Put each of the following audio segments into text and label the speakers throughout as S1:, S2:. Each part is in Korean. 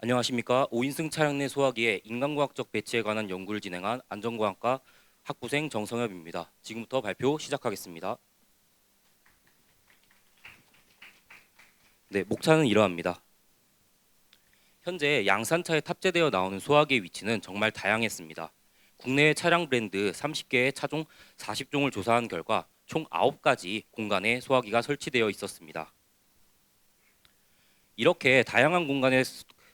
S1: 안녕하십니까. 5인승 차량 내 소화기의 인간과학적 배치에 관한 연구를 진행한 안전공학과 학부생 정성엽입니다. 지금부터 발표 시작하겠습니다. 네, 목차는 이러합니다. 현재 양산차에 탑재되어 나오는 소화기의 위치는 정말 다양했습니다. 국내의 차량 브랜드 30개의 차종 40종을 조사한 결과 총 9가지 공간에 소화기가 설치되어 있었습니다. 이렇게 다양한 공간에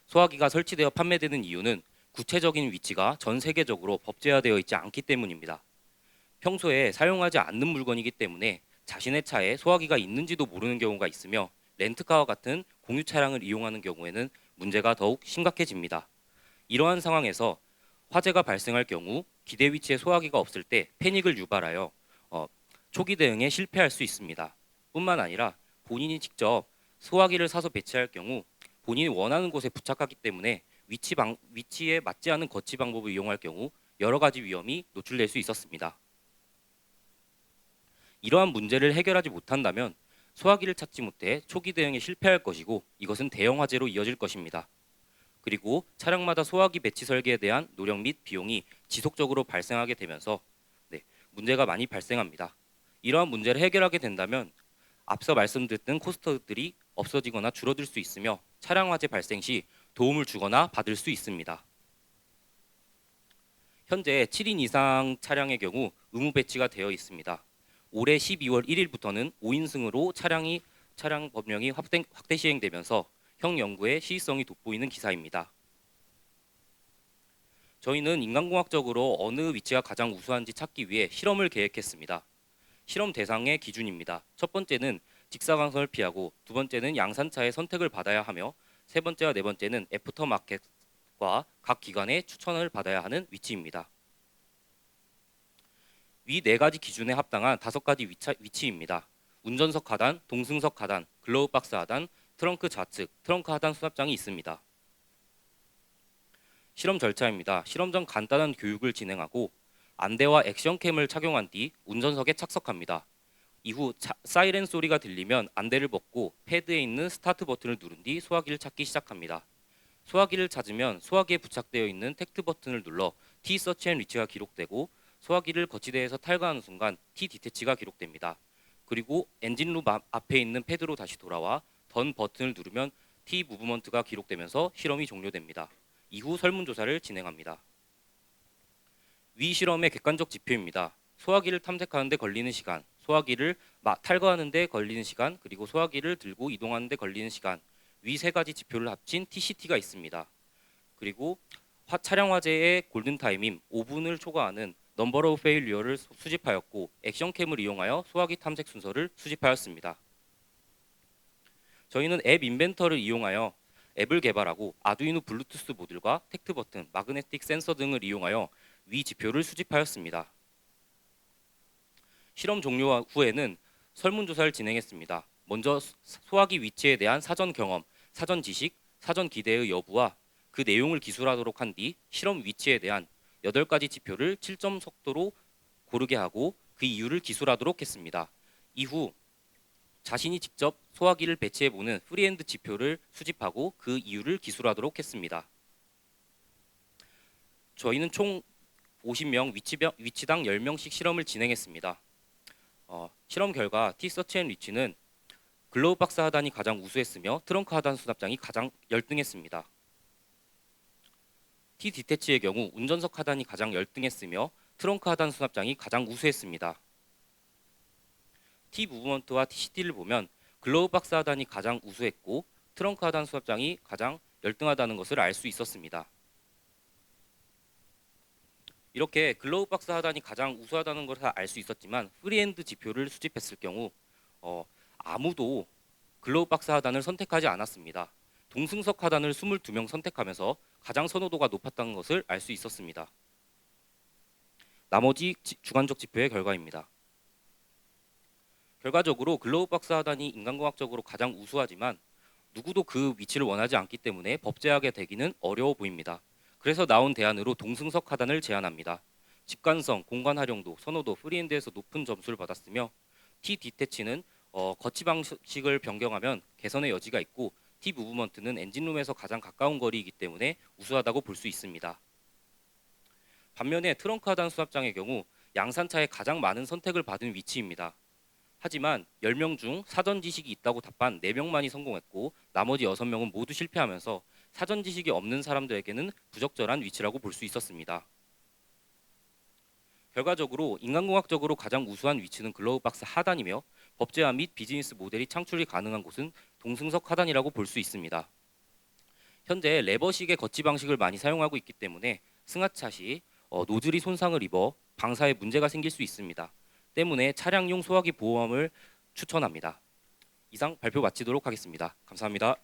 S1: 소화기가 설치되어 판매되는 이유는 구체적인 위치가 전 세계적으로 법제화되어 있지 않기 때문입니다. 평소에 사용하지 않는 물건이기 때문에 자신의 차에 소화기가 있는지도 모르는 경우가 있으며 렌트카와 같은 공유 차량을 이용하는 경우에는 문제가 더욱 심각해집니다. 이러한 상황에서 화재가 발생할 경우 기대 위치에 소화기가 없을 때 패닉을 유발하여 초기 대응에 실패할 수 있습니다. 뿐만 아니라 본인이 직접 소화기를 사서 배치할 경우 본인이 원하는 곳에 부착하기 때문에 위치에 맞지 않은 거치 방법을 이용할 경우 여러 가지 위험이 노출될 수 있었습니다. 이러한 문제를 해결하지 못한다면 소화기를 찾지 못해 초기 대응에 실패할 것이고 이것은 대형 화재로 이어질 것입니다. 그리고 차량마다 소화기 배치 설계에 대한 노력 및 비용이 지속적으로 발생하게 되면서 문제가 많이 발생합니다. 이러한 문제를 해결하게 된다면 앞서 말씀드렸던 코스트들이 없어지거나 줄어들 수 있으며 차량 화재 발생 시 도움을 주거나 받을 수 있습니다. 현재 7인 이상 차량의 경우 의무 배치가 되어 있습니다. 올해 12월 1일부터는 5인승으로 차량 법령이 확대 시행되면서 형 연구의 시의성이 돋보이는 기사입니다. 저희는 인간공학적으로 어느 위치가 가장 우수한지 찾기 위해 실험을 계획했습니다. 실험 대상의 기준입니다. 첫 번째는 직사광선을 피하고 두 번째는 양산차의 선택을 받아야 하며 세 번째와 네 번째는 애프터마켓과 각 기관의 추천을 받아야 하는 위치입니다. 위 네 가지 기준에 합당한 5가지 위치입니다. 운전석 하단, 동승석 하단, 글로브박스 하단, 트렁크 좌측, 트렁크 하단 수납장이 있습니다. 실험 절차입니다. 실험 전 간단한 교육을 진행하고 안대와 액션캠을 착용한 뒤 운전석에 착석합니다. 이후 사이렌 소리가 들리면 안대를 벗고 패드에 있는 스타트 버튼을 누른 뒤 소화기를 찾기 시작합니다. 소화기를 찾으면 소화기에 부착되어 있는 택트 버튼을 눌러 T 서치 앤 리치가 기록되고 소화기를 거치대에서 탈거하는 순간 T 디태치가 기록됩니다. 그리고 엔진룸 앞에 있는 패드로 다시 돌아와 던 버튼을 누르면 T 무브먼트가 기록되면서 실험이 종료됩니다. 이후 설문조사를 진행합니다. 위 실험의 객관적 지표입니다. 소화기를 탐색하는 데 걸리는 시간, 소화기를 탈거하는 데 걸리는 시간, 그리고 소화기를 들고 이동하는 데 걸리는 시간, 위 세 가지 지표를 합친 TCT가 있습니다. 그리고 차량 화재의 골든타임인 5분을 초과하는 넘버 오브 페일리어를 수집하였고 액션캠을 이용하여 소화기 탐색 순서를 수집하였습니다. 저희는 앱 인벤터를 이용하여 앱을 개발하고 아두이노 블루투스 모듈과 택트 버튼, 마그네틱 센서 등을 이용하여 위 지표를 수집하였습니다. 실험 종료 후에는 설문조사를 진행했습니다. 먼저 소화기 위치에 대한 사전 경험, 사전 지식, 사전 기대의 여부와 그 내용을 기술하도록 한 뒤 실험 위치에 대한 8가지 지표를 7점 속도로 고르게 하고 그 이유를 기술하도록 했습니다. 이후 자신이 직접 소화기를 배치해보는 프리핸드 지표를 수집하고 그 이유를 기술하도록 했습니다. 저희는 총 50명 위치당 10명씩 실험을 진행했습니다. 실험 결과 T 서치 앤 리치는 글로브박스 하단이 가장 우수했으며 트렁크 하단 수납장이 가장 열등했습니다. T 디태치의 경우 운전석 하단이 가장 열등했으며 트렁크 하단 수납장이 가장 우수했습니다. T 무브먼트와 TCT를 보면 글로브박스 하단이 가장 우수했고 트렁크 하단 수납장이 가장 열등하다는 것을 알 수 있었습니다. 이렇게 글로브박스 하단이 가장 우수하다는 것을 알 수 있었지만 프리핸드 지표를 수집했을 경우 아무도 글로브박스 하단을 선택하지 않았습니다. 동승석 하단을 22명 선택하면서 가장 선호도가 높았다는 것을 알 수 있었습니다. 나머지 주관적 지표의 결과입니다. 결과적으로 글로브박스 하단이 인간공학적으로 가장 우수하지만 누구도 그 위치를 원하지 않기 때문에 법제하게 되기는 어려워 보입니다. 그래서 나온 대안으로 동승석 하단을 제안합니다. 직관성, 공간 활용도, 선호도, 프리핸드에서 높은 점수를 받았으며 T 디태치는 거치 방식을 변경하면 개선의 여지가 있고 T 무브먼트는 엔진룸에서 가장 가까운 거리이기 때문에 우수하다고 볼 수 있습니다. 반면에 트렁크 하단 수납장의 경우 양산차에 가장 많은 선택을 받은 위치입니다. 하지만 10명 중 사전 지식이 있다고 답한 4명만이 성공했고 나머지 6명은 모두 실패하면서 사전 지식이 없는 사람들에게는 부적절한 위치라고 볼 수 있었습니다. 결과적으로 인간공학적으로 가장 우수한 위치는 글러브박스 하단이며 법제화 및 비즈니스 모델이 창출이 가능한 곳은 동승석 하단이라고 볼 수 있습니다. 현재 레버식의 거치 방식을 많이 사용하고 있기 때문에 승하차 시 노즐이 손상을 입어 방사에 문제가 생길 수 있습니다. 때문에 차량용 소화기 보호함을 추천합니다. 이상 발표 마치도록 하겠습니다. 감사합니다.